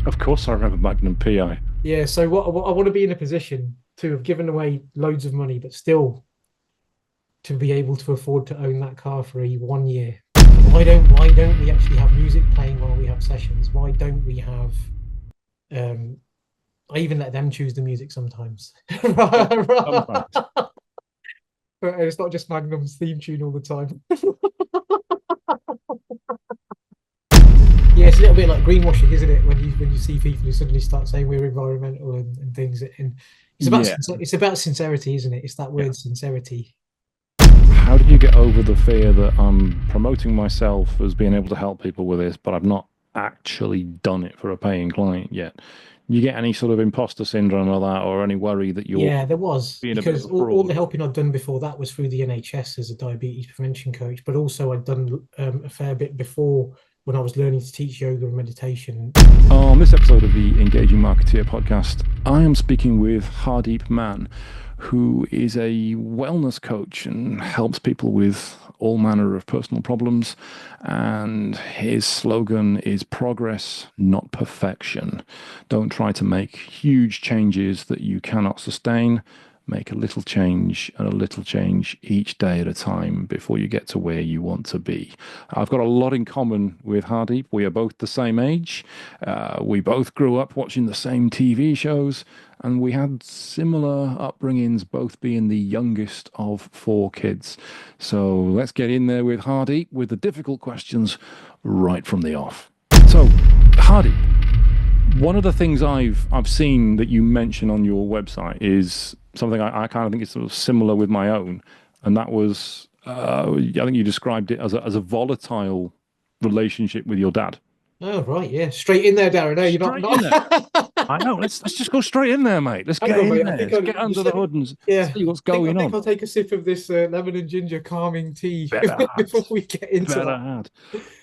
Of course, I remember Magnum PI. Yeah, so what I want to be in a position to have given away loads of money, but still to be able to afford to own that car for a 1 year. Why don't we actually have music playing while we have sessions? Why don't we have um I even let them choose the music sometimes. Oh, sometimes. It's not just Magnum's theme tune all the time. Yeah, it's a little bit like greenwashing, isn't it? When you see people who suddenly start saying we're environmental and things, and Yeah, it's about sincerity, isn't it? It's that yeah. word sincerity. How did you get over the fear that I'm promoting myself as being able to help people with this, but I've not actually done it for a paying client yet? You get any sort of imposter syndrome or that, or any worry that you're Yeah, there was being a bit of because a all fraud? the helping I'd done before that was through the NHS as a diabetes prevention coach, but also I'd done a fair bit before when I was learning to teach yoga and meditation. On this episode of the Engaging Marketeer podcast, I am speaking with Hardeep Mann, who is a wellness coach and helps people with all manner of personal problems. And his slogan is progress, not perfection. Don't try to make huge changes that you cannot sustain. Make a little change and a little change each day at a time before you get to where you want to be. I've got a lot in common with Hardeep. We are both the same age. We both grew up watching the same TV shows, and we had similar upbringings, both being the youngest of four kids. So let's get in there with Hardeep with the difficult questions right from the off. So, Hardeep, one of the things I've seen that you mention on your website is something I kind of think is sort of similar with my own, and that was I think you described it as a volatile relationship with your dad. Oh, right, yeah, straight in there, Darren. No, you're not Straight in there. not. I know. Let's just go straight in there, mate. Let's Hang get on, in mate. I there. think Let's I'll get just under the let me. hood and Yeah, see what's I going think on. I'll take a sip of this lemon and ginger calming tea Better before hat. we get into Better that. hat.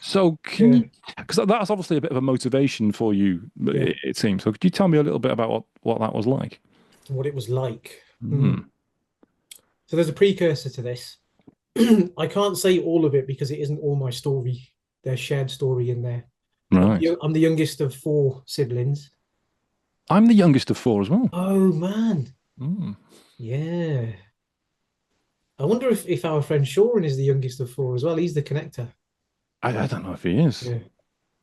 So can Yeah, you? Because that's obviously a bit of a motivation for you. yeah. It seems. So could you tell me a little bit about what that was like? What it was like. Hmm. Mm, So there's a precursor to this. I can't say all of it because it isn't all my story. There's shared story in there. right. I'm the youngest of four siblings. I'm the youngest of four as well. Oh man, Mm. yeah. I wonder if our friend Sean is the youngest of four as well. He's the connector. I don't know if he is. Yeah.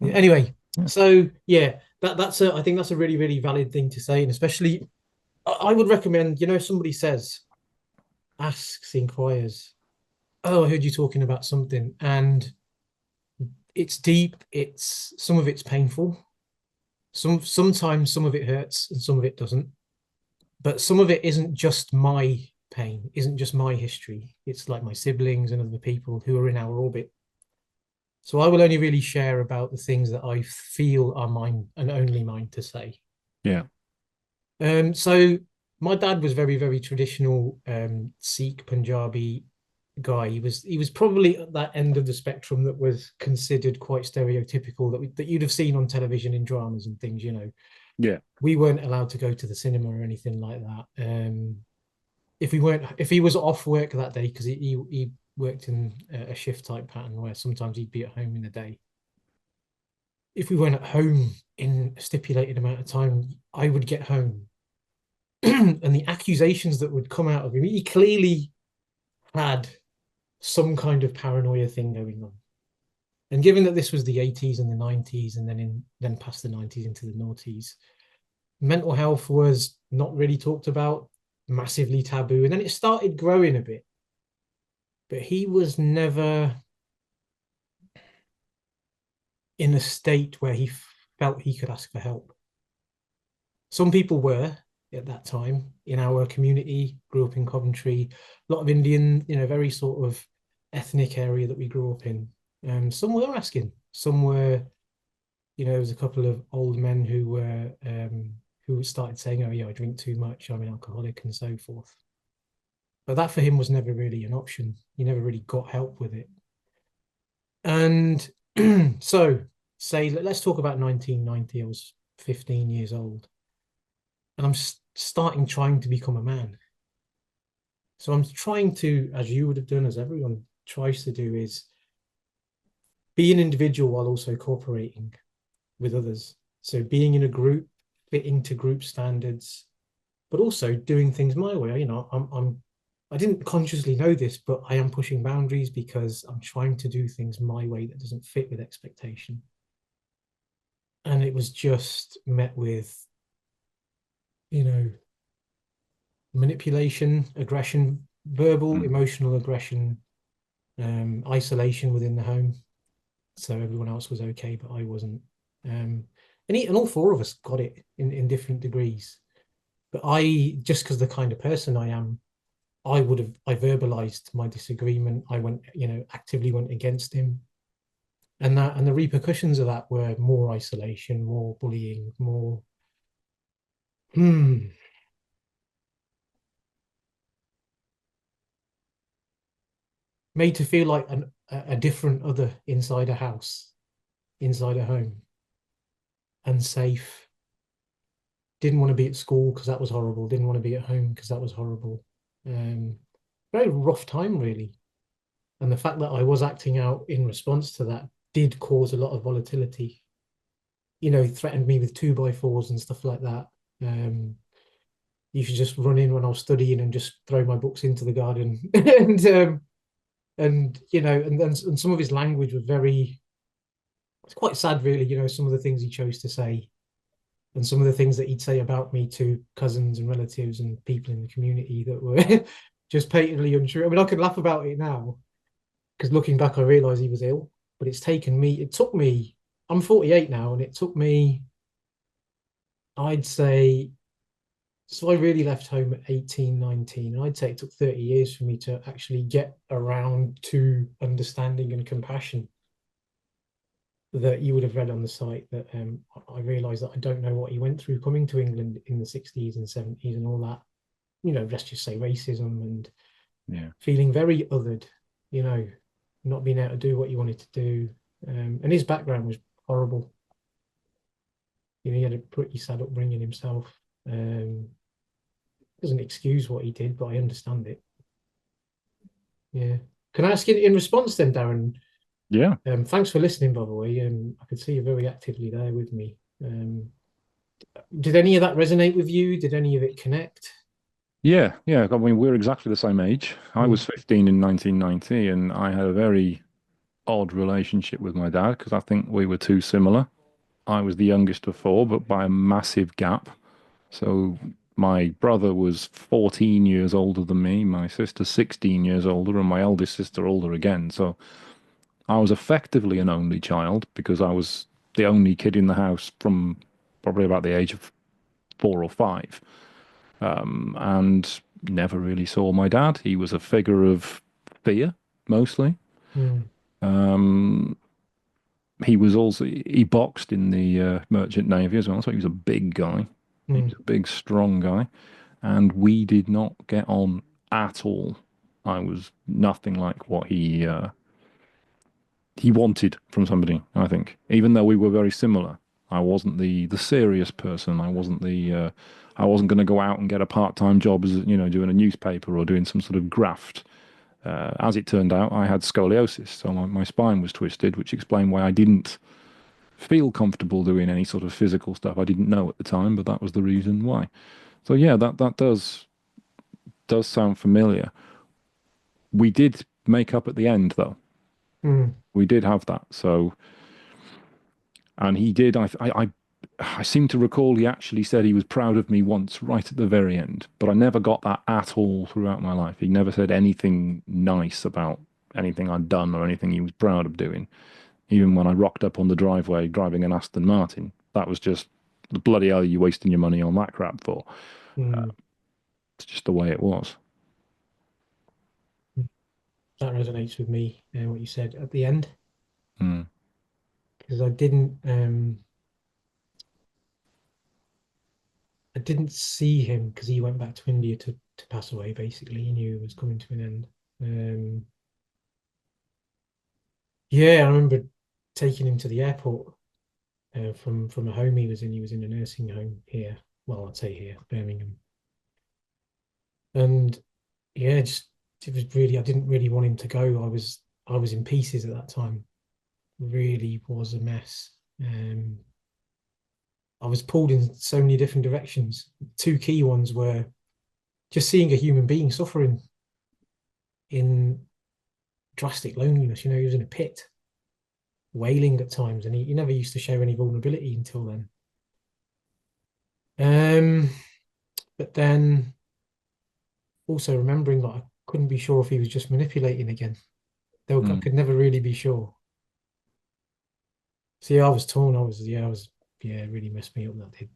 Yeah. Mm, Anyway, yeah. so yeah, I think that's a really, really valid thing to say. And especially I would recommend, if somebody says, asks, inquires, oh, I heard you talking about something, and it's deep, it's some of it's painful. Sometimes some of it hurts and some of it doesn't. But some of it isn't just my pain, isn't just my history. It's like my siblings and other people who are in our orbit. So I will only really share about the things that I feel are mine and only mine to say. Yeah. So my dad was very, very traditional Sikh Punjabi guy. He was probably at that end of the spectrum that was considered quite stereotypical that you'd have seen on television in dramas and things. Yeah. We weren't allowed to go to the cinema or anything like that. If he was off work that day because he worked in a shift type pattern where sometimes he'd be at home in the day. If we weren't at home in a stipulated amount of time, I would get home and the accusations that would come out of him, he clearly had some kind of paranoia thing going on. And given that this was the 80s and the 90s, and then past the 90s into the noughties, mental health was not really talked about, massively taboo. And then it started growing a bit. But he was never in a state where he felt he could ask for help. Some people were at that time in our community, grew up in Coventry, a lot of Indian, very sort of ethnic area that we grew up in. Some were asking, some were, there was a couple of old men who started saying, "Oh yeah, I drink too much, I'm an alcoholic," and so forth. But that for him was never really an option. He never really got help with it. And so, say, let's talk about 1990. I was 15 years old, and I'm starting trying to become a man. So I'm trying to, as you would have done, as everyone tries to do, is be an individual while also cooperating with others. So being in a group, fitting to group standards, but also doing things my way. I didn't consciously know this, but I am pushing boundaries because I'm trying to do things my way that doesn't fit with expectation. And it was just met with, you know, manipulation, aggression, verbal, Mm. emotional aggression, isolation within the home. So everyone else was okay, but I wasn't. And all four of us got it in different degrees. But just because the kind of person I am, I verbalized my disagreement. I went, actively went against him. And the repercussions of that were more isolation, more bullying, more hmm, made to feel like a different other inside a house, inside a home, unsafe. Didn't want to be at school because that was horrible. Didn't want to be at home because that was horrible. Um, Very rough time, really. And the fact that I was acting out in response to that did cause a lot of volatility. He threatened me with 2x4s and stuff like that. You should just run in when I was studying and just throw my books into the garden. And some of his language was it's quite sad, really. Some of the things he chose to say and some of the things that he'd say about me to cousins and relatives and people in the community that were just patently untrue. I mean, I can laugh about it now because looking back, I realize he was ill, but it took me, I'm 48 now, and it took me, I'd say, so I really left home at 18, 19, and I'd say it took 30 years for me to actually get around to understanding and compassion that you would have read on the site that I realized that I don't know what he went through coming to England in the 60s and 70s and all that, let's just say racism and Yeah. feeling very othered, you know, not being able to do what you wanted to do. And his background was horrible. He had a pretty sad upbringing himself. Doesn't excuse what he did, but I understand it. Yeah. Can I ask you in response then, Darren? Yeah. Thanks for listening, by the way. I could see you very actively there with me. Did any of that resonate with you? Did any of it connect? Yeah. Yeah. I mean, we're exactly the same age. I Mm, was 15 in 1990, and I had a very odd relationship with my dad because I think we were too similar. I was the youngest of four, but by a massive gap. So my brother was 14 years older than me, my sister 16 years older, and my eldest sister older again. So I was effectively an only child because I was the only kid in the house from probably about the age of 4 or 5, and never really saw my dad. He was a figure of fear mostly. mm, Um, he boxed in the Merchant Navy as well, so he was a big guy. He was mm, a big, strong guy, and we did not get on at all. I was nothing like what he wanted from somebody, I think. Even though we were very similar, I wasn't the serious person. I wasn't going to go out and get a part-time job as doing a newspaper or doing some sort of graft. As it turned out, I had scoliosis, so my spine was twisted, which explained why I didn't feel comfortable doing any sort of physical stuff. I didn't know at the time, but that was the reason why. So yeah, that does sound familiar. We did make up at the end, though. mm, We did have that. So, and he did. I seem to recall he actually said he was proud of me once, right at the very end. But I never got that at all throughout my life. He never said anything nice about anything I'd done or anything he was proud of doing. Even when I rocked up on the driveway driving an Aston Martin, that was just the bloody hell are you wasting your money on that crap for? mm. It's just the way it was. That resonates with me, what you said at the end, Mm. because I didn't see him because he went back to India to pass away. Basically, he knew it was coming to an end. Yeah, I remember taking him to the airport from a home he was in. He was in a nursing home here. Well, I'd say here, Birmingham. And yeah, just it was really. I didn't really want him to go. I was in pieces at that time. Really was a mess. I was pulled in so many different directions. Two key ones were just seeing a human being suffering in drastic loneliness. You know, he was in a pit, wailing at times, and he never used to show any vulnerability until then. Um, but then also remembering that I couldn't be sure if he was just manipulating again. I Mm. could never really be sure. So yeah, I was torn. Yeah, it really messed me up, that did.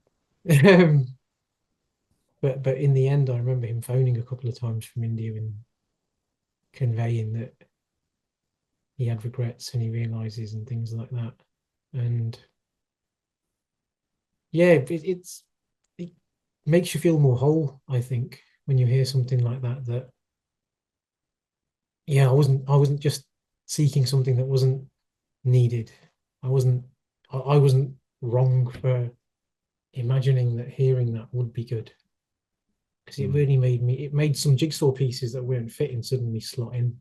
But in the end, I remember him phoning a couple of times from India and conveying that he had regrets and he realizes and things like that. And yeah, it makes you feel more whole, I think, when you hear something like that. That yeah, I wasn't just seeking something that wasn't needed. I wasn't I wasn't wrong for imagining that hearing that would be good, because it Mm. really it made some jigsaw pieces that weren't fitting suddenly slot in.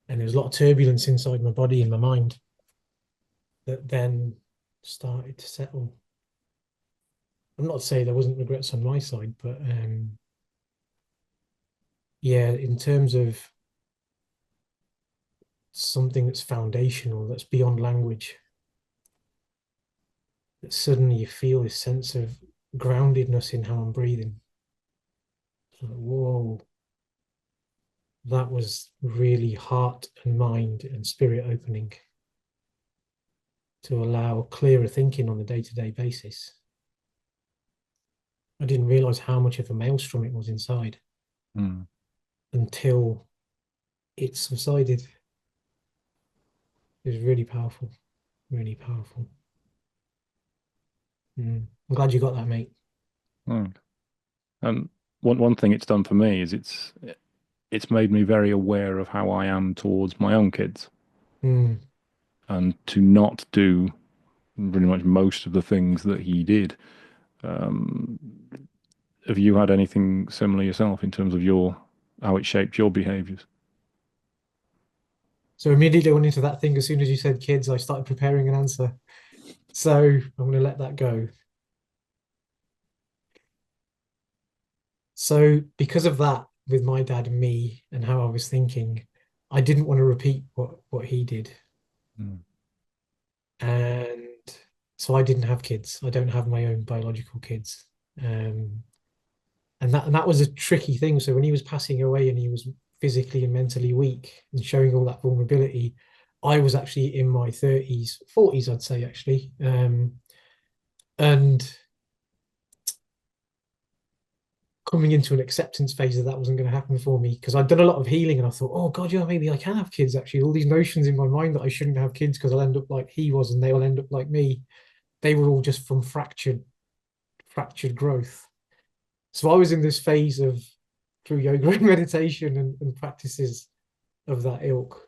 And there was a lot of turbulence inside my body and my mind that then started to settle. I'm not to say there wasn't regrets on my side, but yeah, in terms of something that's foundational, that's beyond language, that suddenly you feel this sense of groundedness in how I'm breathing. Like, whoa, that was really heart and mind and spirit opening to allow clearer thinking on a day-to-day basis. I didn't realize how much of a maelstrom it was inside Mm. until it subsided. It was really powerful, really powerful. I'm glad you got that, mate. Mm. And one thing it's done for me is it's made me very aware of how I am towards my own kids, Mm. and to not do pretty much most of the things that he did. Have you had anything similar yourself in terms of your how it shaped your behaviors? So immediately went into that thing as soon as you said kids, I started preparing an answer. So I'm going to let that go. So because of that, with my dad and me and how I was thinking, I didn't want to repeat what he did. Mm. And so I didn't have kids. I don't have my own biological kids. Um, and that was a tricky thing. So when he was passing away and he was physically and mentally weak and showing all that vulnerability, I was actually in my 30s, 40s, I'd say actually. And coming into an acceptance phase that wasn't going to happen for me, because I'd done a lot of healing and I thought, oh God, yeah, maybe I can have kids actually. All these notions in my mind that I shouldn't have kids because I'll end up like he was and they'll end up like me, they were all just from fractured growth. So I was in this phase of through yoga and meditation and practices of that ilk,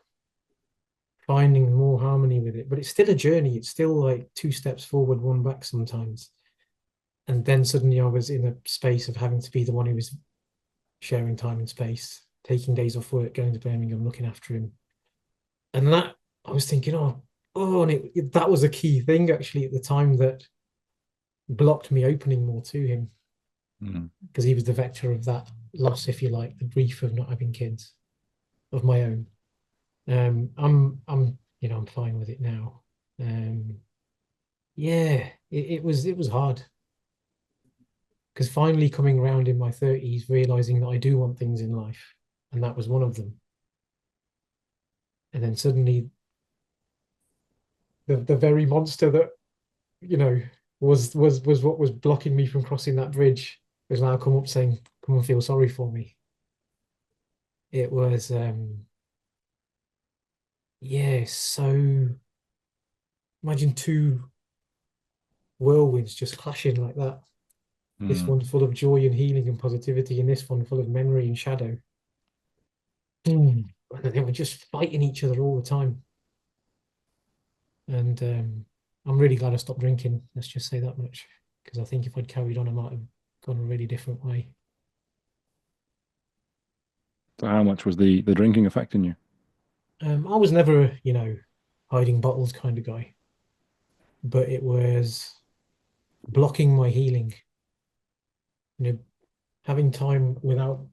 finding more harmony with it. But it's still a journey. It's still like two steps forward, one back sometimes. And then suddenly I was in a space of having to be the one who was sharing time and space, taking days off work, going to Birmingham, looking after him. And that I was thinking, and that was a key thing actually at the time that blocked me opening more to him, Mm. because he was the vector of that loss, if you like, the grief of not having kids of my own. I'm fine with it now. Um, yeah, it was hard, because finally coming around in my 30s, realizing that I do want things in life, and that was one of them. And then suddenly the very monster that you know was what was blocking me from crossing that bridge has now come up saying, "Come and feel sorry for me." It was yeah, so imagine two whirlwinds just clashing like that. This Mm. one full of joy and healing and positivity, and this one full of memory and shadow. And they were just fighting each other all the time. And I'm really glad I stopped drinking. Let's just say that much, because I think if I'd carried on, I might have gone a really different way. So how much was the drinking affecting you? I was never, hiding bottles kind of guy, but it was. blocking my healing, you know, having time without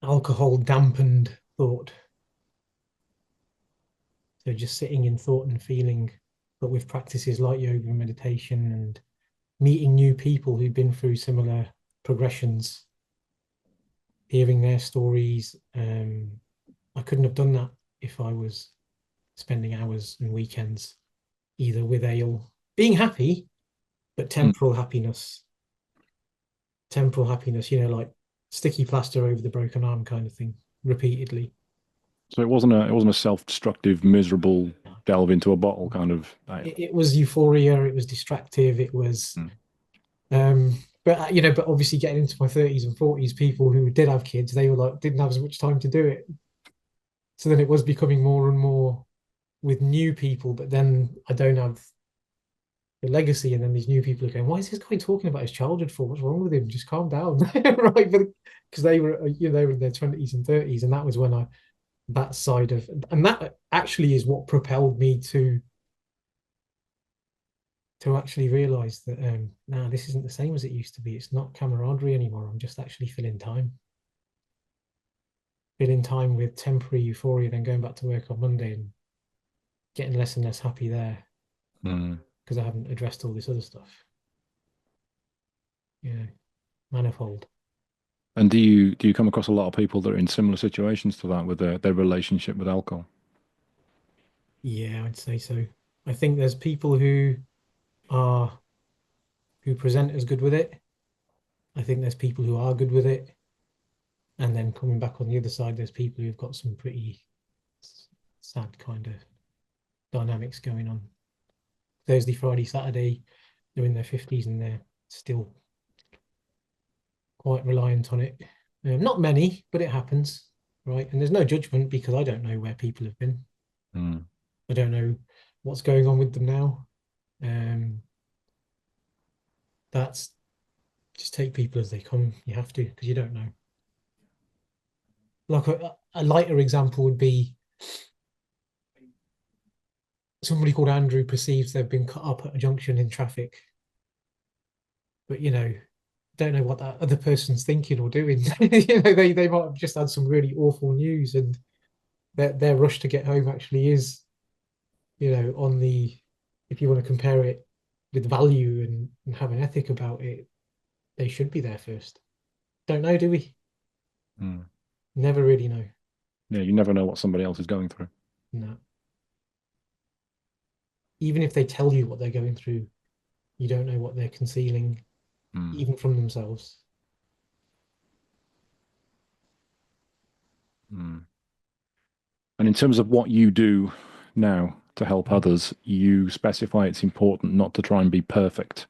alcohol dampened thought. So just sitting in thought and feeling, but with practices like yoga and meditation and meeting new people who've been through similar progressions, hearing their stories. I couldn't have done that if I was spending hours and weekends either with ale, being happy, but Mm. temporal happiness, like sticky plaster over the broken arm kind of thing, repeatedly. So it wasn't a self-destructive, miserable delve into a bottle kind of. It was euphoria, it was distractive, it was, Mm. but obviously getting into my 30s and 40s, people who did have kids, they were like, didn't have as much time to do it. So then it was becoming more and more with new people, but then I don't have the legacy, and then these new people are going, "Why is this guy talking about his childhood for? What's wrong with him? Just calm down." Right? Because they were in their 20s and 30s, and that was when I that side of and that actually is what propelled me to actually realize that nah, this isn't the same as it used to be. It's not camaraderie anymore. I'm just actually filling time with temporary euphoria, then going back to work on Monday and getting less and less happy there Mm. because I haven't addressed all this other stuff. Yeah, manifold. And do you come across a lot of people that are in similar situations to that with their relationship with alcohol? Yeah, I'd say so. I think there's people are who present as good with it. I think there's people who are good with it. And then coming back on the other side, there's people who've got some pretty sad kind of dynamics going on. Thursday, Friday, Saturday, they're in their 50s and they're still quite reliant on it. Not many, but it happens, right? And there's no judgment because I don't know where people have been. Mm. I don't know what's going on with them now. Um, that's just take people as they come. You have to because you don't know. Like a lighter example would be somebody called Andrew perceives they've been cut up at a junction in traffic, but don't know what that other person's thinking or doing. They might have just had some really awful news, and their rush to get home actually is, on the if you want to compare it with value and have an ethic about it, they should be there first. Don't know, do we? Mm. Never really know. Yeah, you never know what somebody else is going through. No. Even if they tell you what they're going through, you don't know what they're concealing, Mm. even from themselves. Mm. And in terms of what you do now to help others, you specify it's important not to try and be perfect.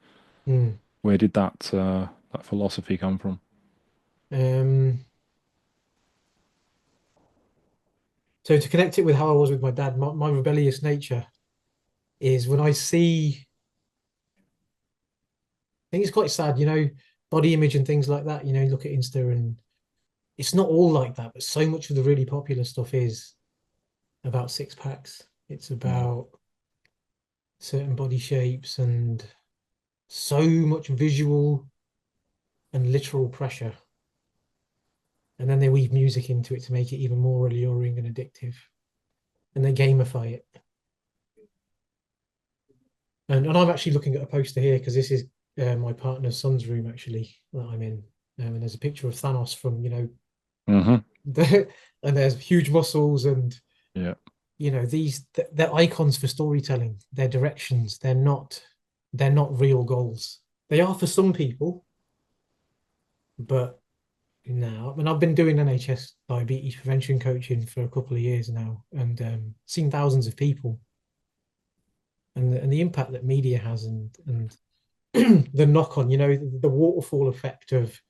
Mm. Where did that philosophy come from? Um, so to connect it with how I was with my dad, my rebellious nature is when I see, I think it's quite sad, body image and things like that. Look at Insta and it's not all like that, but so much of the really popular stuff is about six packs. It's Mm. about certain body shapes and so much visual and literal pressure. And then they weave music into it to make it even more alluring and addictive. And they gamify it. And I'm actually looking at a poster here because this is my partner's son's room actually that I'm in. And there's a picture of Thanos from, Hmm. and there's huge muscles and Yeah. they're icons for storytelling. They're directions. They're not real goals. They are for some people, but no. I mean, I've been doing NHS diabetes prevention coaching for a couple of years now, and seen thousands of people, and the impact that media has, and the knock on, the waterfall effect of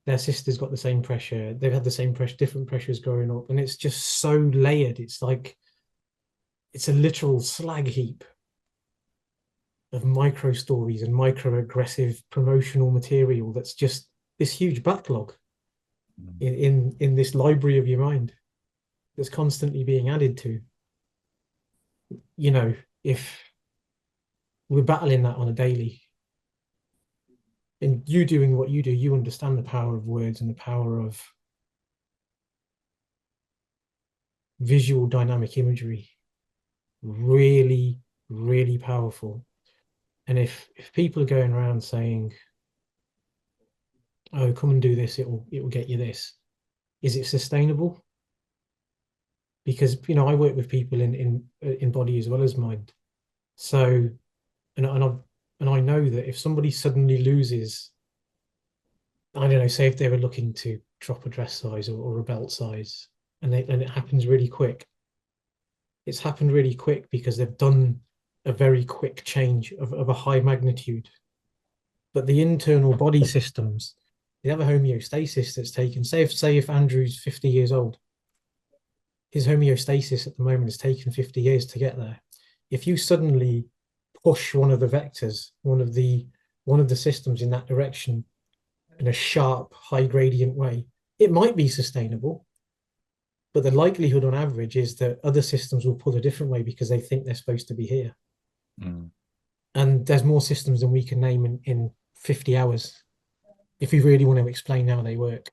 their sister's got the same pressure, they've had the same pressure, different pressures growing up, and it's just so layered. It's like it's a literal slag heap of micro stories and micro aggressive promotional material that's just this huge backlog Mm. in this library of your mind that's constantly being added to. You know, if we're battling that on a daily. And you doing what you do, you understand the power of words and the power of visual dynamic imagery. Really, really powerful. And if people are going around saying, "Oh, come and do this, it will get you this," is it sustainable? Because I work with people in body as well as mind. So and I know that if somebody suddenly loses, I don't know, say if they were looking to drop a dress size or a belt size, and it happens really quick. It's happened really quick because they've done a very quick change of a high magnitude. But the internal body systems, they have a homeostasis that's taken. Say if Andrew's 50 years old, his homeostasis at the moment has taken 50 years to get there. If you suddenly push one of the vectors, one of the systems in that direction in a sharp, high gradient way, it might be sustainable, but the likelihood on average is that other systems will pull a different way because they think they're supposed to be here. Mm. And there's more systems than we can name in 50 hours if we really want to explain how they work.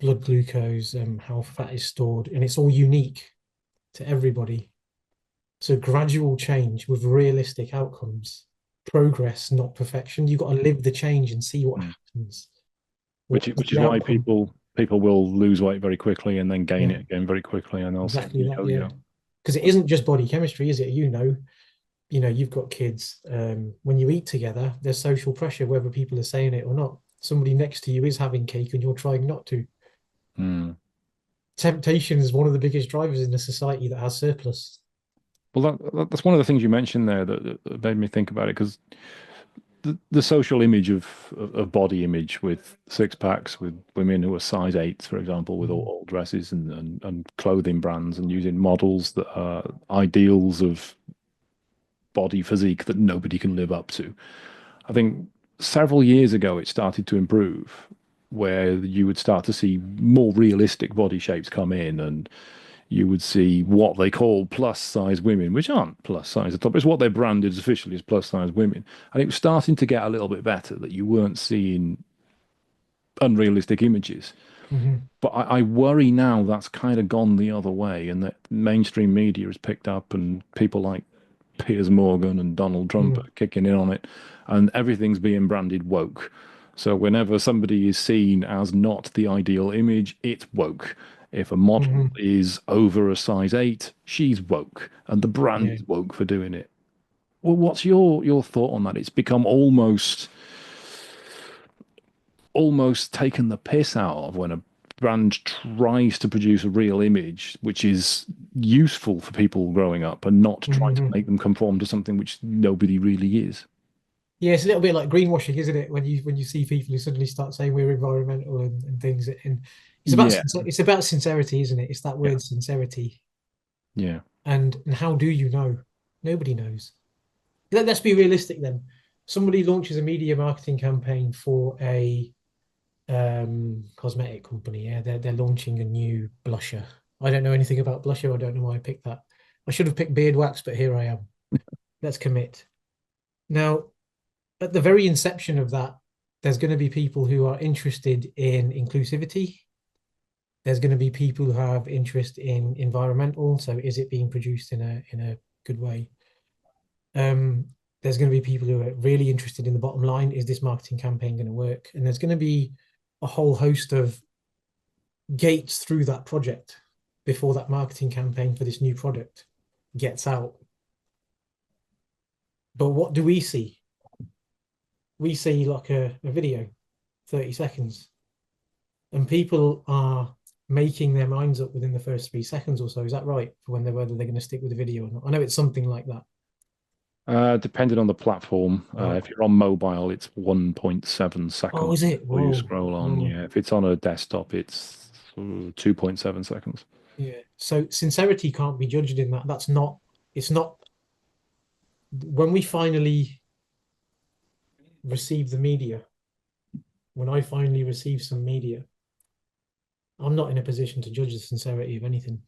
Blood glucose, how fat is stored, and it's all unique to everybody. So gradual change with realistic outcomes, progress, not perfection. You've got to live the change and see what Mm. happens. Which What's is the why outcome? people will lose weight very quickly and then gain Yeah, it again very quickly, and they'll sort of exactly that. Yeah, yo-yo. because it isn't just body chemistry, is it? You've got kids. When you eat together, there's social pressure, whether people are saying it or not. Somebody next to you is having cake and you're trying not to. Mm. Temptation is one of the biggest drivers in a society that has surplus. Well, that's one of the things you mentioned there that made me think about it because the social image of body image with six packs, with women who are size eights, for example, with Mm, all dresses and clothing brands and using models that are ideals of body physique that nobody can live up to. I think several years ago it started to improve, where you would start to see more realistic body shapes come in, and you would see what they call plus size women, which aren't plus size at all. It's what they're branded officially as plus size women. And it was starting to get a little bit better that you weren't seeing unrealistic images. mhm, But I worry now that's kind of gone the other way, and that mainstream media has picked up, and people like Piers Morgan and Donald Trump mm, are kicking in on it, and everything's being branded woke. So whenever somebody is seen as not the ideal image, it's woke. If a model mhm. is over a size eight, she's woke, and the brand Yeah. is woke for doing it. Well, what's your thought on that? It's become almost taken the piss out of when a brand tries to produce a real image which is useful for people growing up and not trying to Mhm. make them conform to something which nobody really is. Yeah, it's a little bit like greenwashing, isn't it? When you see people who suddenly start saying we're environmental and things, and Yeah, it's about sincerity, isn't it? It's that yeah, word sincerity. yeah. And how do you know? Nobody knows. Let's be realistic then. Somebody launches a media marketing campaign for a cosmetic company. Yeah, they're launching a new blusher. I don't know anything about blusher. I don't know why I picked that. I should have picked beard wax, but here I am. Let's commit. Now, at the very inception of that, there's going to be people who are interested in inclusivity. There's going to be people who have interest in environmental. So, is it being produced in a good way? Um, there's going to be people who are really interested in the bottom line. Is this marketing campaign going to work? And there's going to be a whole host of gates through that project before that marketing campaign for this new product gets out. But what do we see? We see like a video, 30 seconds, and people are making their minds up within the first 3 seconds or so. Is that right? For whether they're going to stick with the video or not. I know it's something like that. Depending on the platform, Right. if you're on mobile, it's 1.7 Oh, seconds is it? before you Whoa. scroll on. Whoa. Yeah, if it's on a desktop, it's 2.7 seconds. Yeah. So sincerity can't be judged in that. It's not when we finally receive the media, when I finally receive some media, I'm not in a position to judge the sincerity of anything.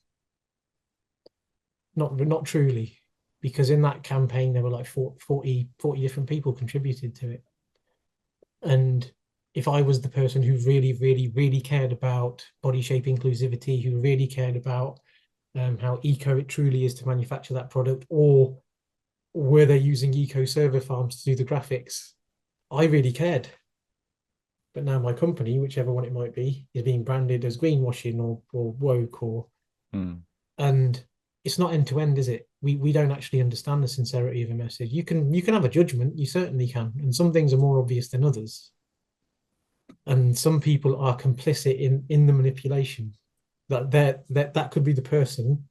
Not truly, because in that campaign there were like 40 different people contributed to it. And if I was the person who really, really, really cared about body shape inclusivity, who really cared about how eco it truly is to manufacture that product, or were they using eco server farms to do the graphics, I really cared. But now my company, whichever one it might be, is being branded as greenwashing or woke or and it's not end to end, is it? We don't actually understand the sincerity of a message. You can have a judgment, you certainly can, and some things are more obvious than others. And some people are complicit in the manipulation. That could be the person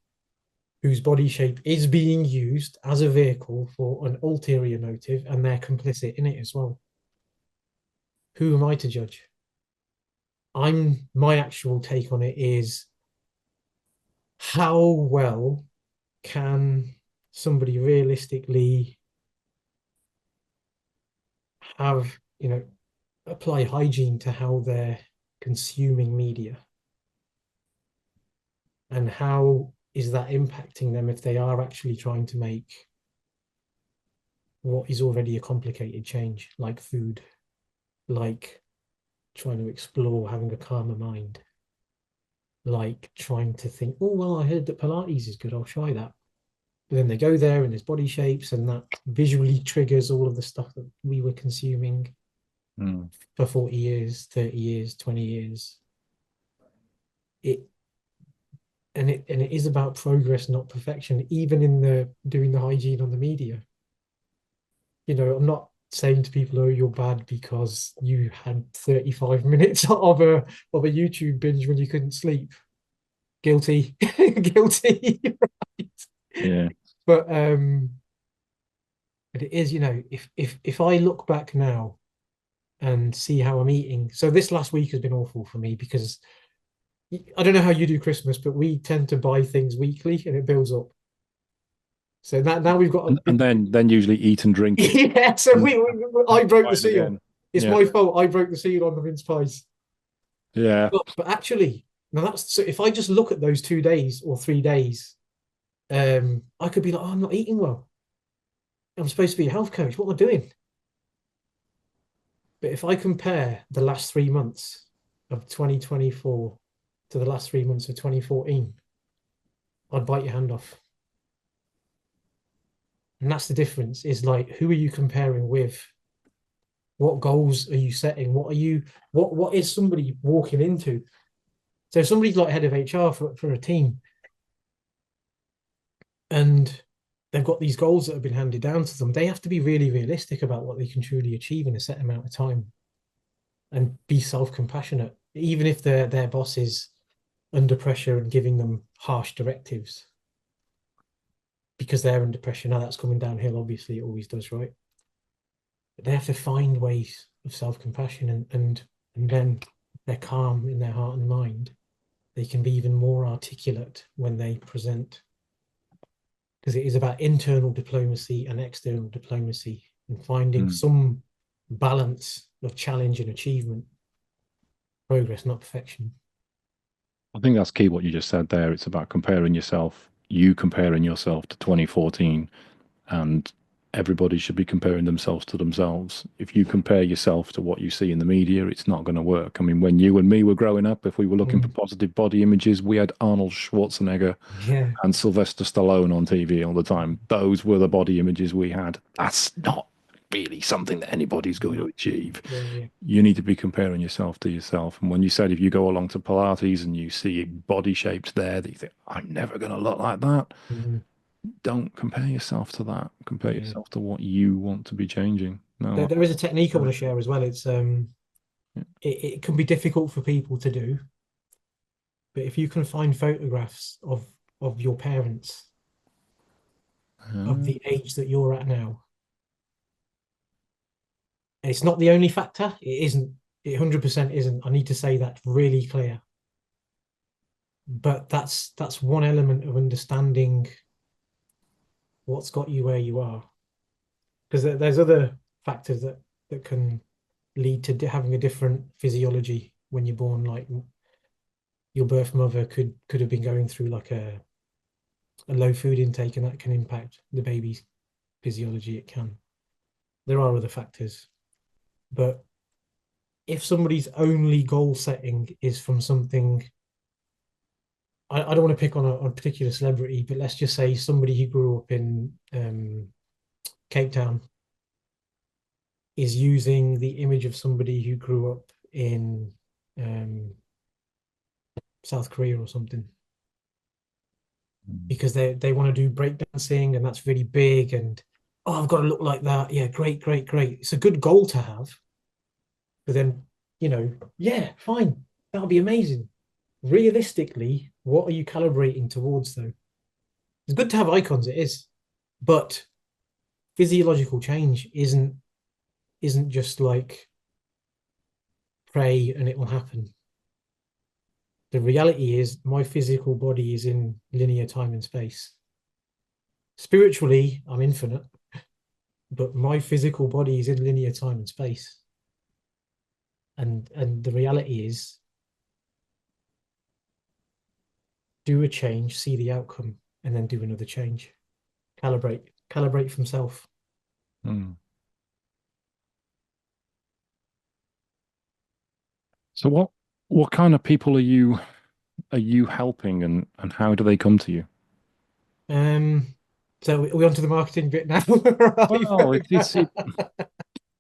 whose body shape is being used as a vehicle for an ulterior motive, and they're complicit in it as well. Who am I to judge? My actual take on it is, how well can somebody realistically have, apply hygiene to how they're consuming media? And how is that impacting them if they are actually trying to make what is already a complicated change, like food, like trying to explore having a calmer mind, like trying to think, oh, well, I heard that Pilates is good, I'll try that. But then they go there and there's body shapes, and that visually triggers all of the stuff that we were consuming for 40 years, 30 years, 20 years. It is about progress, not perfection, even in the doing the hygiene on the media. I'm not saying to people, oh, you're bad because you had 35 minutes of a YouTube binge when you couldn't sleep. Guilty. Guilty. Right. Yeah. But it is, if I look back now and see how I'm eating. So this last week has been awful for me because I don't know how you do Christmas, but we tend to buy things weekly and it builds up. So now we've got and then usually eat and drink it. Yeah, so I broke the seal. Again. It's my fault. I broke the seal on the mince pies. Yeah. But actually, now that's so if I just look at those 2 days or 3 days, I could be like, oh, I'm not eating well. I'm supposed to be a health coach. What am I doing? But if I compare the last 3 months of 2024 to the last 3 months of 2014, I'd bite your hand off. And that's the difference, is like, who are you comparing with? What goals are you setting? What is somebody walking into? So if somebody's like head of HR for a team, and they've got these goals that have been handed down to them, they have to be really realistic about what they can truly achieve in a set amount of time and be self-compassionate, even if their boss is under pressure and giving them harsh directives because they're under pressure. Now that's coming downhill, obviously, it always does, right? But they have to find ways of self-compassion, and then they're calm in their heart and mind. They can be even more articulate when they present, because it is about internal diplomacy and external diplomacy and finding some balance of challenge and achievement, progress, not perfection. I think that's key what you just said there. It's about comparing yourself to 2014, and everybody should be comparing themselves to themselves. If you compare yourself to what you see in the media, it's not going to work. I mean, when you and me were growing up, if we were looking for positive body images, we had Arnold Schwarzenegger and Sylvester Stallone on TV all the time. Those were the body images we had. That's not really something that anybody's going to achieve. You need to be comparing yourself to yourself. And when you said, if you go along to Pilates and you see body shapes there that you think, I'm never going to look like that, don't compare yourself to that. Compare yourself to what you want to be changing. No, there is a technique I want to share as well. It's it can be difficult for people to do, but if you can find photographs of your parents of the age that you're at now, and it's not the only factor. It isn't. It 100% isn't. I need to say that really clear. But that's one element of understanding what's got you where you are, because there's other factors that can lead to having a different physiology when you're born. Like your birth mother could have been going through like a a low food intake, and that can impact the baby's physiology. It can. There are other factors, but if somebody's only goal setting is from something, I don't want to pick on a particular celebrity, but let's just say somebody who grew up in Cape Town is using the image of somebody who grew up in um, South Korea or something, Mm. because they want to do breakdancing and that's really big, and oh, I've got to look like that. Yeah, great, great, great. It's a good goal to have, but then, yeah, fine. That'll be amazing. Realistically, what are you calibrating towards though? It's good to have icons, it is, but physiological change isn't just like pray and it will happen. The reality is my physical body is in linear time and space. Spiritually, I'm infinite, but my physical body is in linear time and space. And the reality is, do a change, see the outcome, and then do another change. Calibrate from self. Mm. So what kind of people are you helping, and how do they come to you? Um, so we on to the marketing bit now, right? Well,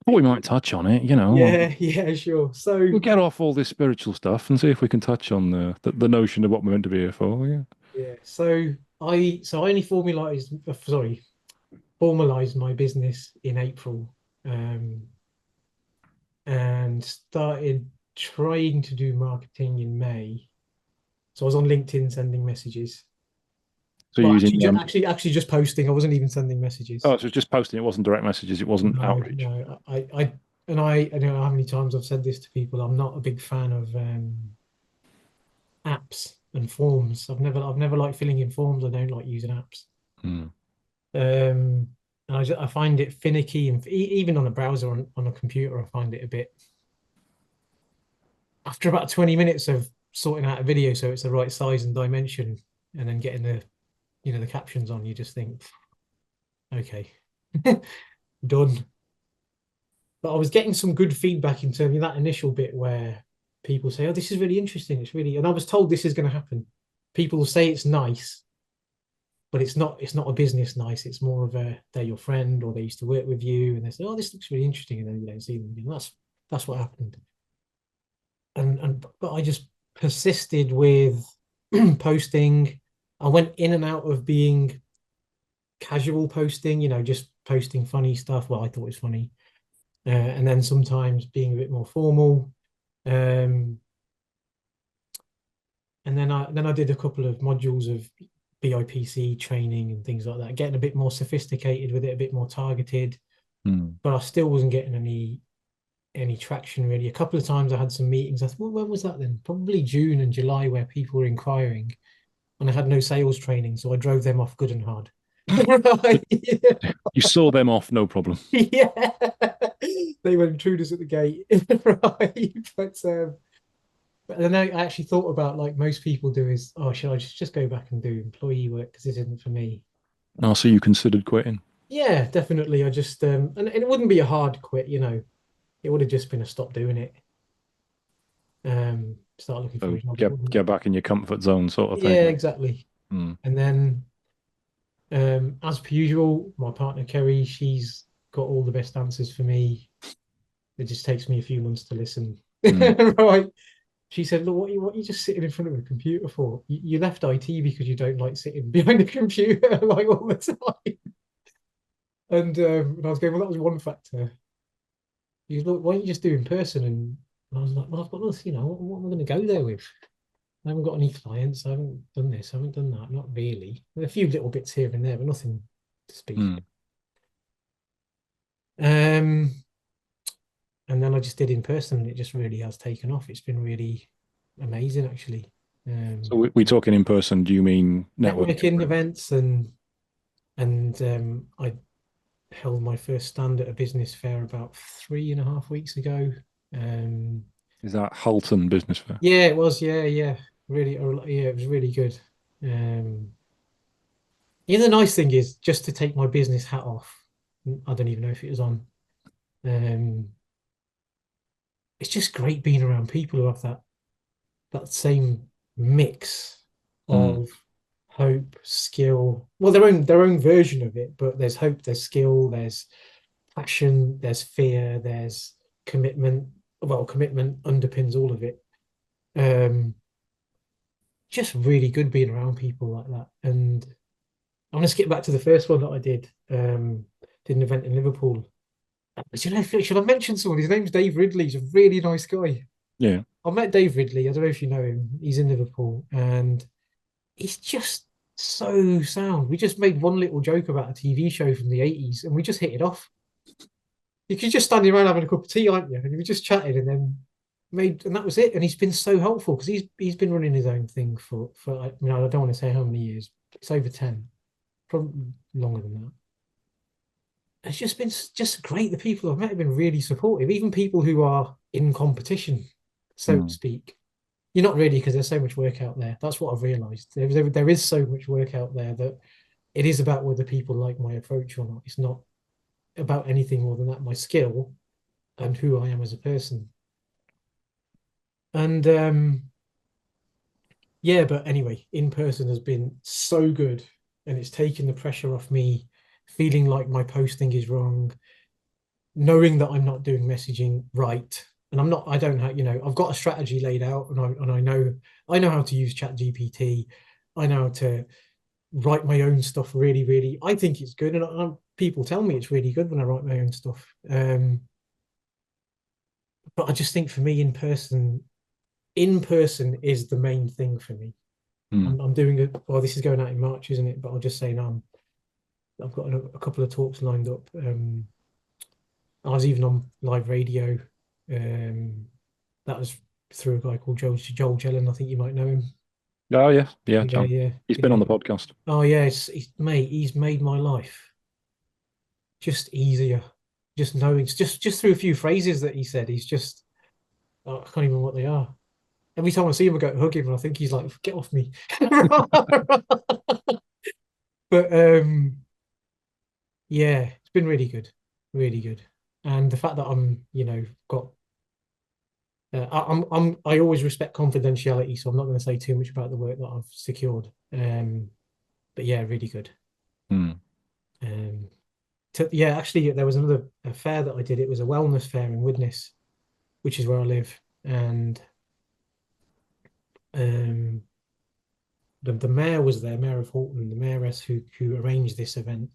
thought we might touch on it, you know. Yeah, yeah, sure. So We'll get off all this spiritual stuff and see if we can touch on the notion of what we're meant to be here for. Yeah. yeah, so I only formalized my business in April, um, and started trying to do marketing in May. So I was on LinkedIn sending messages. So you're Well, using actually, just posting. I wasn't even sending oh, messages. so it's just posting. It wasn't direct messages. It wasn't No, outreach. no. I don't know how many times I've said this to people. I'm not a big fan of apps and forms. I've never liked filling in forms. I don't like using apps. Hmm. And I find it finicky, and even on a browser on a computer, I find it a bit. After about 20 minutes of sorting out a video so it's the right size and dimension, and then getting the captions on, you just think, okay, done. But I was getting some good feedback in terms of that initial bit where people say, "Oh, this is really interesting. It's really," and I was told this is going to happen. People will say it's nice, but it's not. It's not a business nice. It's more of a they're your friend or they used to work with you, and they say, "Oh, this looks really interesting," and then you don't see them. That's what happened. And but I just persisted with posting. I went in and out of being casual posting, just posting funny stuff. Well, I thought it was funny, and then sometimes being a bit more formal. Um, and then I did a couple of modules of BIPC training and things like that, getting a bit more sophisticated with it, a bit more targeted. Hmm. But I still wasn't getting any traction really. A couple of times I had some meetings. I thought, well, when was that then? Probably June and July, where people were inquiring, and I had no sales training, so I drove them off good and hard. Right. You saw them off, no problem. Yeah. They were intruders at the gate. Right. But then I actually thought about, like most people do, is, oh, should I just go back and do employee work because this isn't for me? Oh, so you considered quitting? Yeah, definitely. I just and it wouldn't be a hard quit, it would have just been a stop doing it. Start looking for So a job. It get wouldn't. get back in your comfort zone, sort of thing. Yeah, exactly. Hmm. And then, as per usual, my partner Kerry, she's got all the best answers for me. It just takes me a few months to listen. Hmm. Right. She said, "Look, what are you just sitting in front of a computer for? You left IT because you don't like sitting behind a computer like all the time." And I was going, "Well, that was one factor." He goes, "Look, why don't you just do in person?" And I was like, "Well, I've got nothing. What am I going to go there with? I haven't got any clients. I haven't done this. I haven't done that. Not really. A few little bits here and there, but nothing to speak Hmm. of." And then I just did in person, and it just really has taken off. It's been really amazing, actually. So we talking in person? Do you mean networking? Networking events, and I held my first stand at a business fair about 3.5 weeks ago. Um, Is that Halton Business Fair? yeah, it was. Yeah, yeah, really. Yeah, it was really good. Um, The nice thing is just to take my business hat off. I don't even know if it was on. Um, it's just great being around people who have that same mix Mm, of hope, skill. Well, their own version of it, but there's hope, there's skill, there's passion, there's fear, there's commitment. Well, commitment underpins all of it. Um, just really good being around people like that. And I want to skip back to the first one that I did. Did an event in Liverpool. Should I mention someone? His name's Dave Ridley. He's a really nice guy. yeah. I met Dave Ridley. I don't know if you know him. He's in Liverpool and he's just so sound. We just made one little joke about a TV show from the 80s and we just hit it off. You could just standing around having a cup of tea, aren't you? And we just chatted and then and that was it. And he's been so helpful because he's been running his own thing for I mean, I don't want to say how many years. It's over 10, probably longer than that. It's just been just great. The people I've met have been really supportive, even people who are in competition, so to Mm, speak. You're not really because there's so much work out there. That's what I've realized. There is so much work out there that it is about whether people like my approach or not. It's not about anything more than that, my skill and who I am as a person. And yeah, but anyway, in person has been so good and it's taken the pressure off me feeling like my posting is wrong, knowing that I'm not doing messaging right. And I don't have, I've got a strategy laid out and I know how to use Chat GPT. I know how to write my own stuff really, really. I think it's good. And people tell me it's really good when I write my own stuff. But I just think for me in person is the main thing for me. mm. I'm doing it. Well, this is going out in March, isn't it? But I'll just say now I've got a couple of talks lined up. I was even on live radio. Um, that was through a guy called Joel Jellin. I think you might know him. Oh, yeah. Yeah, Yeah, John. yeah, He's been on yeah. the podcast. Oh yeah, mate. He's made my life just easier. Just knowing, just through a few phrases that he said. He's just I can't even remember what they are. Every time I see him, I go to hug him, and I think he's like, "Get off me." But yeah, it's been really good. And the fact that got I always respect confidentiality, so I'm not going to say too much about the work that I've secured. But yeah, really good. Mm. Um, yeah, actually, there was another fair that I did. It was a wellness fair in Widnes, which is where I live, and um, the mayor was there, Mayor of Halton, the mayoress who arranged this event,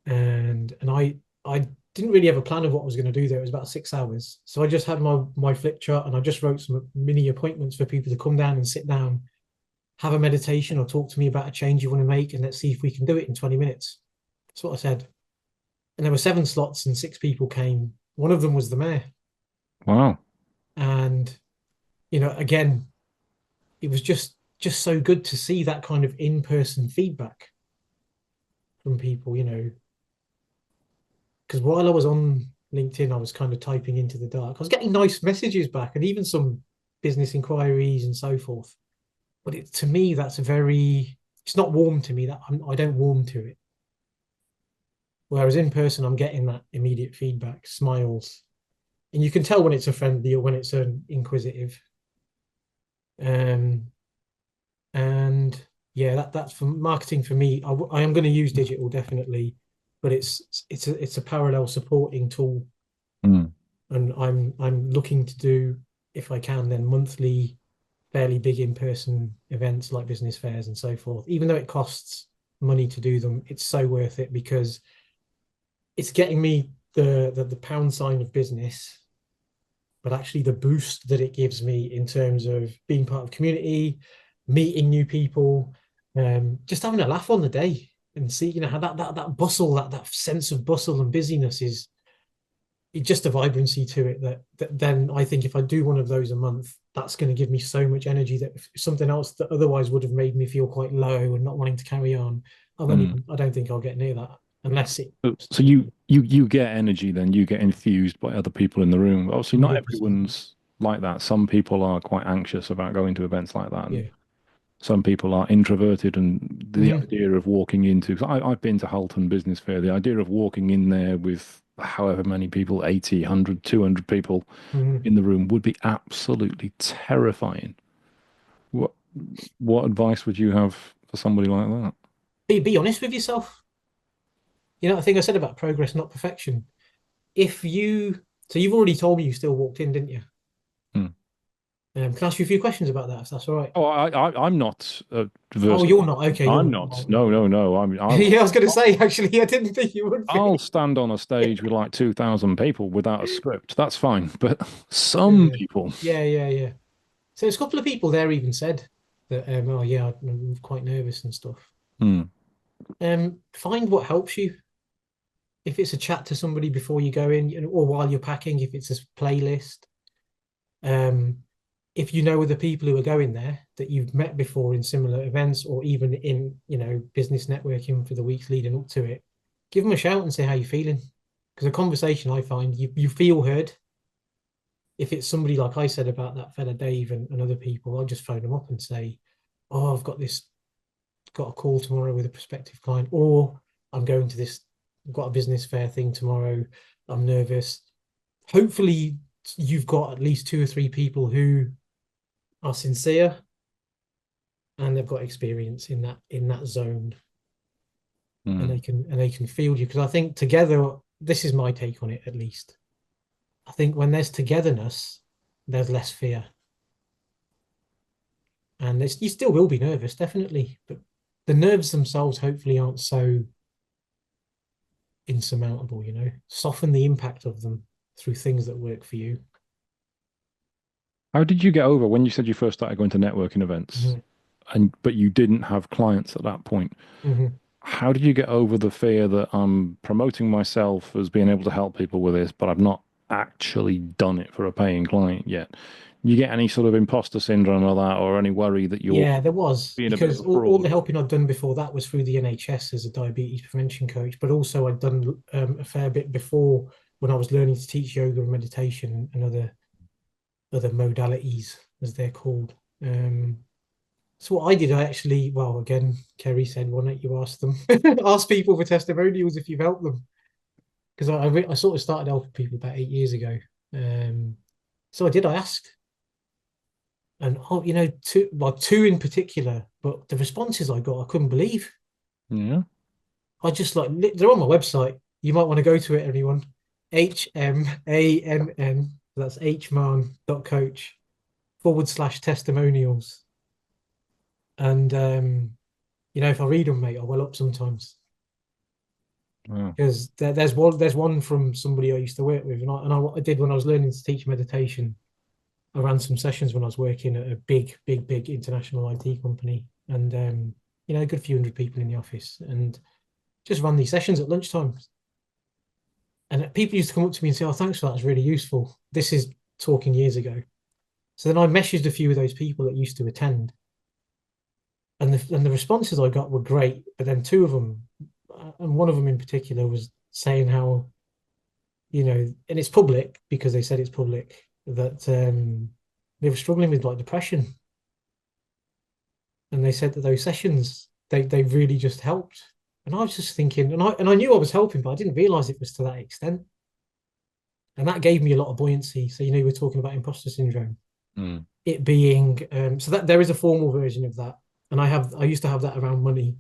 and I didn't really have a plan of what I was going to do there. It was about 6 hours, so I just had my flip chart and I just wrote some mini appointments for people to come down and sit down, have a meditation, or talk to me about a change you want to make, and let's see if we can do it in 20 minutes. That's what I said. And there were 7 slots, and 6 people came. One of them was the mayor, Wow. and again, it was just so good to see that kind of in-person feedback from people. Because while I was on LinkedIn, I was kind of typing into the dark. I was getting nice messages back and even some business inquiries and so forth. But to me, it's not warm to me. I don't warm to it. Whereas in person, I'm getting that immediate feedback, smiles. And you can tell when it's a friendly or when it's an inquisitive. Um, and yeah, that's for marketing for me. I am going to use digital definitely, but it's a parallel supporting tool, Mm. and I'm looking to do, if I can, then monthly, fairly big in-person events like business fairs and so forth. Even though it costs money to do them, it's so worth it because it's getting me the pound sign of business, but actually the boost that it gives me in terms of being part of community, meeting new people, just having a laugh on the day and see, how that bustle, that sense of bustle and busyness is just a vibrancy to it that then I think if I do one of those a month, that's going to give me so much energy that if something else that otherwise would have made me feel quite low and not wanting to carry on, Mm. I don't think I'll get near that unless it So you get energy, then you get enthused by other people in the room. Obviously, not 100%. everyone's like that. Some people are quite anxious about going to events like that. Yeah. Some people are introverted, and the Hmm. idea of walking into, 'cause I've been to Halton Business Fair, the idea of walking in there with however many people, 80, 100, 200 people Hmm. in the room would be absolutely terrifying. What what advice would you have for somebody like that? Be honest with yourself. You know, I think I said about progress, not perfection. If you, so you've already told me you still walked in, didn't you? Hmm. Can I ask you a few questions about that, if that's all right? Oh, I'm not Oh, versed. you're not. Okay, you're I'm not. not. Right, right, No, no, right. no. Yeah, I was going to say, actually, I didn't think you would I'll be. stand on a stage with like 2,000 people without a script. That's fine. But some Yeah, people, yeah, yeah, yeah. So there's a couple of people there even said that, oh yeah, I'm quite nervous and stuff. hmm, Find what helps you. If it's a chat to somebody before you go in, or while you're packing, if it's a playlist. Um, if you know other people who are going there that you've met before in similar events, or even in, business networking for the weeks leading up to it, give them a shout and say how you're feeling. Because a conversation, I find you feel heard. If it's somebody like I said about that fella Dave and other people, I'll just phone them up and say, "Oh, got a call tomorrow with a prospective client," or "I'm going to this, I've got a business fair thing tomorrow. I'm nervous." Hopefully, you've got at least two or three people who are sincere and they've got experience in that zone, and hmm. they can field you. Because I think together, this is my take on it at least. I think when there's togetherness, there's less fear, and you still will be nervous, definitely, but the nerves themselves hopefully aren't so insurmountable. Soften the impact of them through things that work for you. How did you get over when you said you first started going to networking events Mhm. and but you didn't have clients at that point? Mhm. How did you get over the fear that I'm promoting myself as being able to help people with this, but I've not actually done it for a paying client yet? You get any sort of imposter syndrome or that, or any worry that you're Yeah, there was, being a bit of because a all fraud? the helping I'd done before that was through the NHS as a diabetes prevention coach, but also I'd done a fair bit before when I was learning to teach yoga and meditation and other modalities, as they're called. So what I did, I actually, well, again, Kerry said, why don't you ask them, ask people for testimonials if you've helped them? Because I sort of started helping people about 8 years ago. Um, so I did, I asked, and oh, two in particular, but the responses I got, I couldn't believe. Yeah. I just like they're on my website. You might want to go to it, everyone. HMANN. That's hman.coach/testimonials. And if I read them, mate, I well up sometimes Wow. because there's one from somebody I used to work with, and what I did when I was learning to teach meditation. I ran some sessions when I was working at a big, big, big international IT company, and a good few hundred people in the office, and just ran these sessions at lunchtime. And people used to come up to me and say, "Oh, thanks for that. It's really useful." This is talking years ago. So then I messaged a few of those people that used to attend, and the responses I got were great. But then two of them, and one of them in particular, was saying how, and it's public because they said it's public, that they were struggling with like depression, and they said that those sessions they really just helped. And I was just thinking, and I knew I was helping, but I didn't realize it was to that extent. And that gave me a lot of buoyancy. So we're talking about imposter syndrome, Mm. it being so that there is a formal version of that, and I used to have that around money,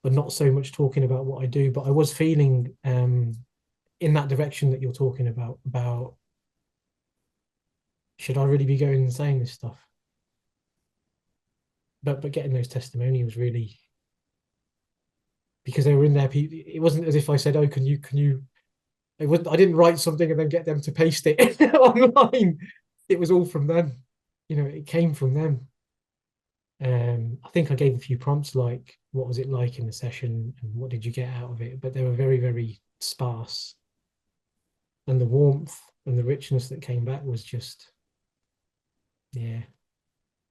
but not so much talking about what I do. But I was feeling in that direction that you're talking about should I really be going and saying this stuff? But getting those testimonials really, because they were in there. It wasn't as if I said, "Oh, can you?" I didn't write something and then get them to paste it online. It was all from them. It came from them. I think I gave a few prompts like, what was it like in the session and what did you get out of it? But they were very, very sparse. And the warmth and the richness that came back was just, yeah,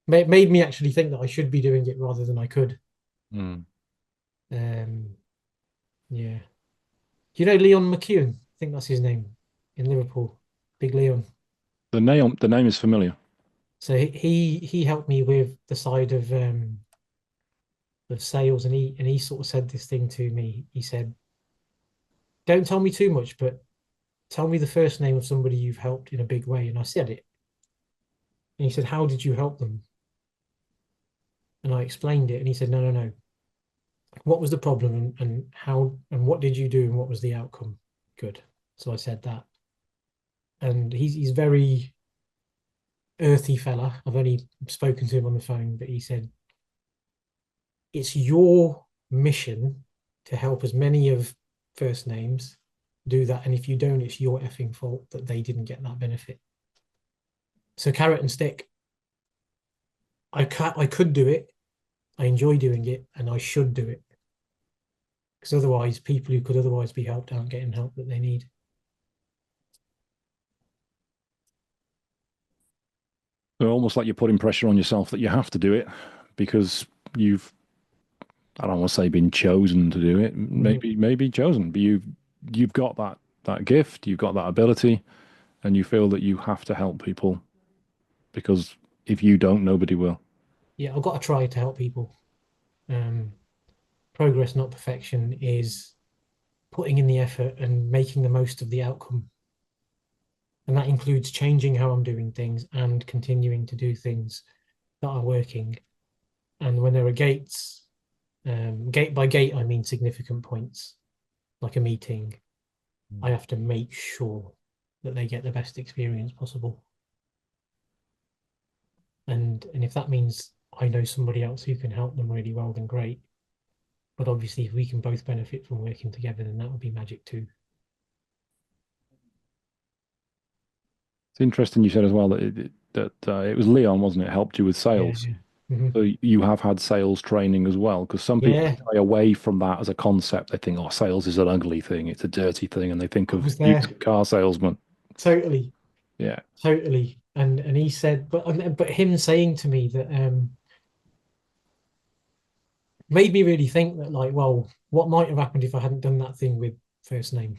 made me actually think that I should be doing it rather than I could. Mm. Um, yeah. Leon McEwen? I think that's his name in Liverpool. Big Leon. The name is familiar. So he helped me with the side of of sales, and he sort of said this thing to me. He said, "Don't tell me too much, but tell me the first name of somebody you've helped in a big way." And I said it. And he said, "How did you help them?" And I explained it. And he said, "No, no, no. What was the problem, and how, and what did you do, and what was the outcome?" Good. So I said that. And he's very earthy fella. I've only spoken to him on the phone, but he said, "It's your mission to help as many of first names do that. And if you don't, it's your effing fault that they didn't get that benefit." So carrot and stick. I could do it. I enjoy doing it, and I should do it. Because otherwise, people who could otherwise be helped aren't getting help that they need. So almost like you're putting pressure on yourself that you have to do it because you've, I don't want to say been chosen to do it, Mhm. maybe chosen, but you've got that gift, you've got that ability, and you feel that you have to help people because if you don't, nobody will. Yeah, I've got to try to help people. Um, Progress, not perfection, is putting in the effort and making the most of the outcome. And that includes changing how I'm doing things and continuing to do things that are working. And when there are gates, gate by gate, I mean significant points, like a meeting, I have to make sure that they get the best experience possible. And if that means I know somebody else who can help them really well, then great. But obviously, if we can both benefit from working together, then that would be magic too. It's interesting you said as well that it was Leon, wasn't it, helped you with Yeah, sales. yeah. Mhm. So you have had sales training as well, because some people Yeah, shy away from that as a concept. They think, oh, sales is an ugly thing, it's a dirty thing, and they think I of was there. used car salesman. Totally, Yeah. totally. And he said, but him saying to me that made me really think that, like, well, what might have happened if I hadn't done that thing with first name?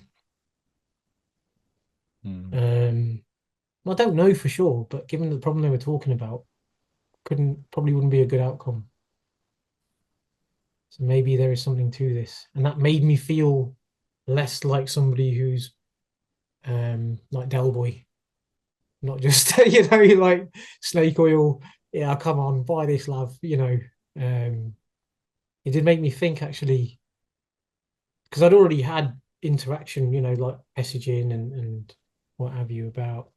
Mm. Um, I don't know for sure, but given the problem they were talking about, couldn't probably wouldn't be a good outcome. So maybe there is something to this, and that made me feel less like somebody who's like Del Boy, not just like snake oil. Yeah, come on, buy this, love. Um, it did make me think actually, because I'd already had interaction, like messaging and what have you about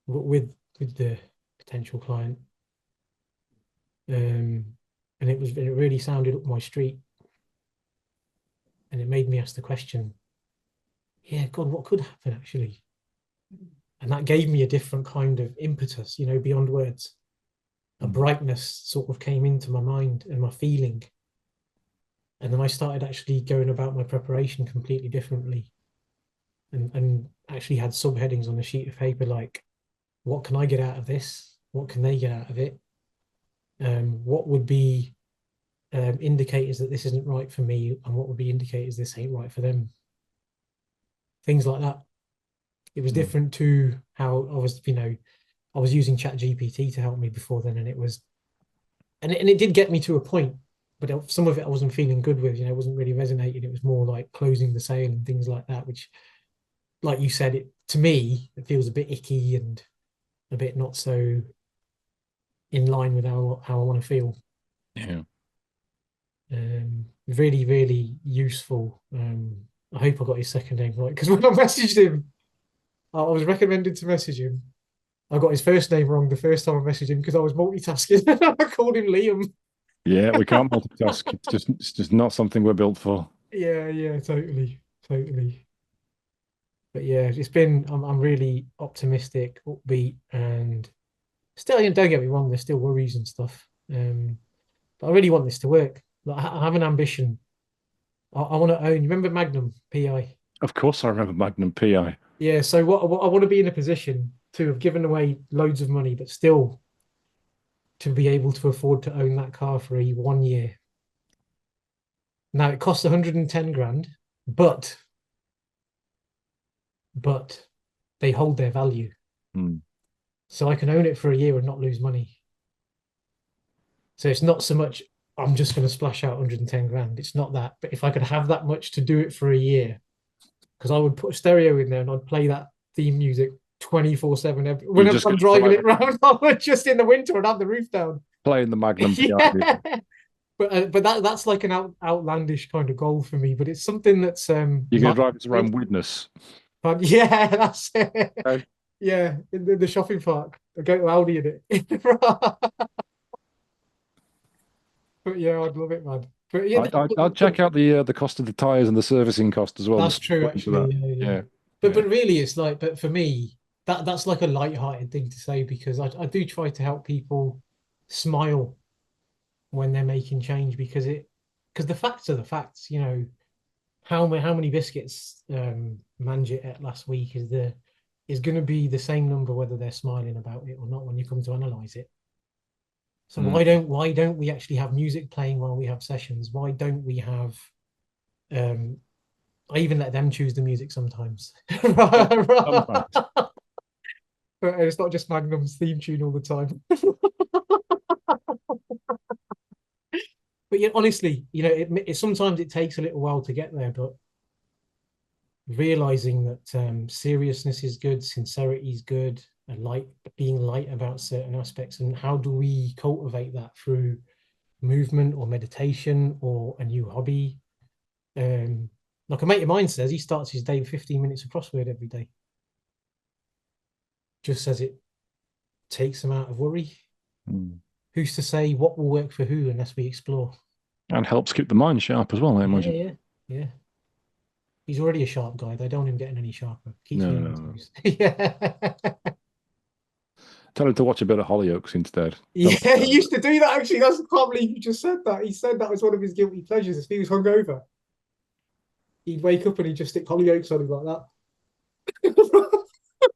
with the potential client, um, and it really sounded up my street, and it made me ask the question, yeah, God, what could happen actually? And that gave me a different kind of impetus, beyond words. A Mm. brightness sort of came into my mind and my feeling. And then I started actually going about my preparation completely differently, and actually had subheadings on a sheet of paper like, what can I get out of this? What can they get out of it? What would be indicators that this isn't right for me, and what would be indicators this ain't right for them? Things like that. It was Mm. different to how I was using Chat GPT to help me before then, and it was, and it did get me to a point, but some of it I wasn't feeling good with. It wasn't really resonating. It was more like closing the sale and things like that, which, like you said, it to me it feels a bit icky and a bit not so in line with how I want to feel. Yeah. Really, really useful. I hope I got his second name right, because when I messaged him, I was recommended to message him. I got his first name wrong the first time I messaged him because I was multitasking. I called him Liam. Yeah, we can't multitask. It's just not something we're built for. Yeah, yeah, totally, totally. But yeah, I'm really optimistic, upbeat, and still, don't get me wrong, there's still worries and stuff. But I really want this to work. Like, I have an ambition. I want to own. You remember Magnum PI? Of course, I remember Magnum PI. Yeah. So what I want to be in a position to have given away loads of money, but still to be able to afford to own that car for a 1 year. Now it costs 110 grand, but but they hold their value. Mm. So I can own it for a year and not lose money. So it's not so much. I'm just going to splash out 110 grand. It's not that. But if I could have that much to do it for a year, because I would put a stereo in there and I'd play that theme music 24/7. You're Whenever just I'm going to driving it around, I would just in the winter and have the roof down. playing the Magnum PI Yeah. music. But that's like an outlandish kind of goal for me. But it's something that's You're going to light. drive us around Widnes. But yeah, that's it. Okay. Yeah, in the shopping park. I go to Audi in it. But yeah, I'd love it, man. But yeah, I'd check out the cost of the tires and the servicing cost as well. And that's the true, put into that. actually. Yeah, yeah. Yeah, But yeah. really, it's like, but for me, that's like a light-hearted thing to say because I do try to help people smile when they're making change because the facts are the facts. You know, how many biscuits Manjit ate last week is going to be the same number whether they're smiling about it or not when you come to analyze it. So Mm. why don't we actually have music playing while we have sessions? Why don't we have um I even let them choose the music sometimes. Sometimes. But it's not just Magnum's theme tune all the time. But yeah, honestly, sometimes it takes a little while to get there, but realizing that seriousness is good, sincerity is good, and being light about certain aspects, and how do we cultivate that through movement or meditation or a new hobby? Um, like a mate of mine says, he starts his day with 15 minutes of crossword every day. Just says it takes him out of worry. Mm. Who's to say what will work for who unless we explore? And helps keep the mind sharp as well, I Yeah, imagine. yeah, yeah. He's already a sharp guy. They don't want him getting any sharper. Keeps me No, on no, my no. toes. Yeah. Tell him to watch a bit of Hollyoaks instead. Tell him Yeah, to he used to do that actually. That's I can't believe you just said that. He said that was one of his guilty pleasures. If he was hungover, he'd wake up and he'd just stick Hollyoaks on him like that.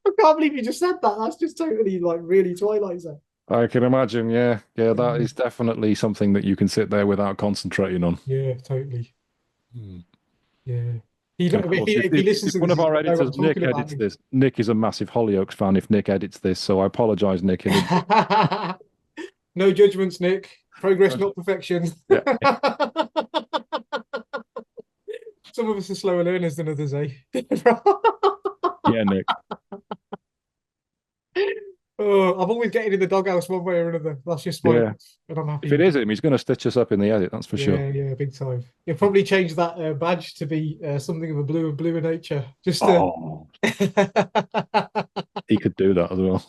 I can't believe you just said that. That's just totally like really Twilight Zone. I can imagine, yeah. Yeah, that is definitely something that you can sit there without concentrating on. Yeah, totally. Mm. Yeah. He And of if course, he, if he listens if to one this, of he's our gonna know what I'm editors, Nick, talking about edits him. this, Nick is a massive Hollyoaks fan if Nick edits this, so I apologize, Nick, in advance. No judgments, Nick. Progress, not perfection. Yeah, Some of us are slower learners than others, eh? yeah, Nick. Oh, I'm always getting in the doghouse one way or another. That's just my, Yeah. and I'm If it happy. is him, he's going to stitch us up in the edit, that's for sure. Yeah, yeah, big time. You'll probably change that badge to be something of a bluer nature. Just to. Oh, he could do that as well.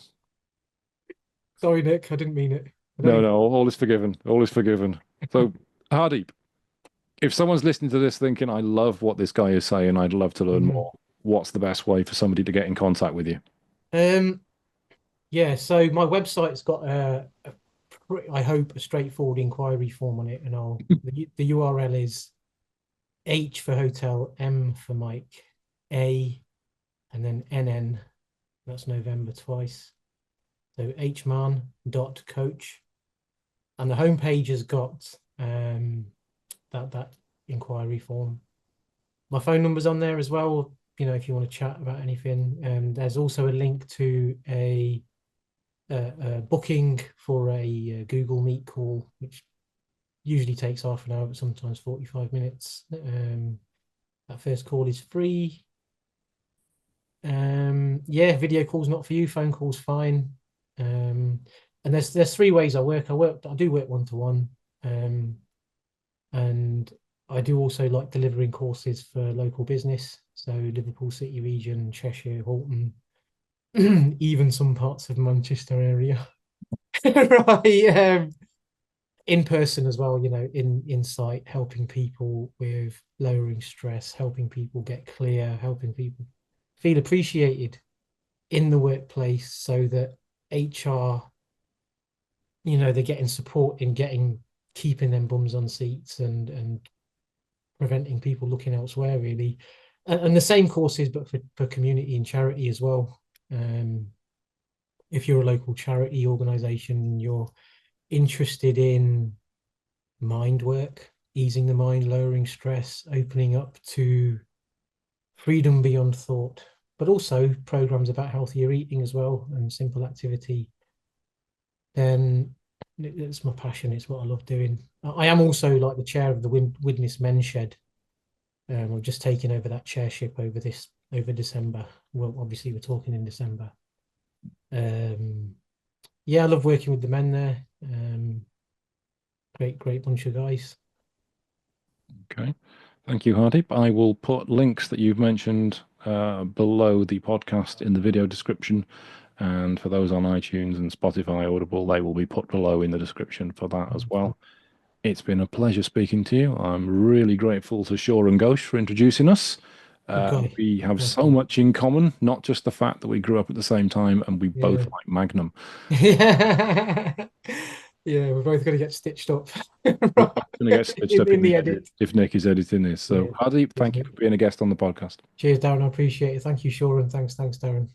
Sorry, Nick, I didn't mean it. I don't No, even. no, all is forgiven. All is forgiven. So, Hardeep, if someone's listening to this thinking, I love what this guy is saying, I'd love to learn Mhm. more, what's the best way for somebody to get in contact with you? Um, yeah, so my website's got I hope a straightforward inquiry form on it, and the URL is H for hotel, M for Mike, A, and then NN. That's November twice. So hman.coach. And the homepage has got that inquiry form. My phone number's on there as well. If you want to chat about anything. There's also a link to a booking for a Google Meet call, which usually takes half an hour, but sometimes 45 minutes. That first call is free. Yeah, video call's not for you, phone call's fine. And there's three ways I work. I do work one-to-one. And I do also like delivering courses for local business. So Liverpool City region, Cheshire, Halton, even some parts of Manchester area. Right. In person as well, in site, helping people with lowering stress, helping people get clear, helping people feel appreciated in the workplace so that HR, they're getting support in keeping them bums on seats and preventing people looking elsewhere, really. And the same courses, but for community and charity as well. If you're a local charity organization, you're interested in mind work, easing the mind, lowering stress, opening up to freedom beyond thought, but also programs about healthier eating as well and simple activity, then It's my passion. It's what I love doing. I am also like the chair of the Widnes Men's Shed. I've just taken over that chairship over December. Well, obviously we're talking in December. Yeah, I love working with the men there. Great bunch of guys. Okay. Thank you, Hardeep. I will put links that you've mentioned below the podcast in the video description. And for those on iTunes and Spotify Audible, they will be put below in the description for that as well. It's been a pleasure speaking to you. I'm really grateful to Shaw and Ghosh for introducing us. Good guy. We have Nice so guy. much in common, not just the fact that we grew up at the same time and we both Yeah. like Magnum. Yeah. Yeah, we're both going to get stitched up We're both going to get stitched up in in the the edit edit. if Nick is editing this. So, Yeah. Hardeep, Cheers, thank you mate. for being a guest on the podcast. Cheers, Darren. I appreciate it. Thank you, Sean, and thanks, Darren.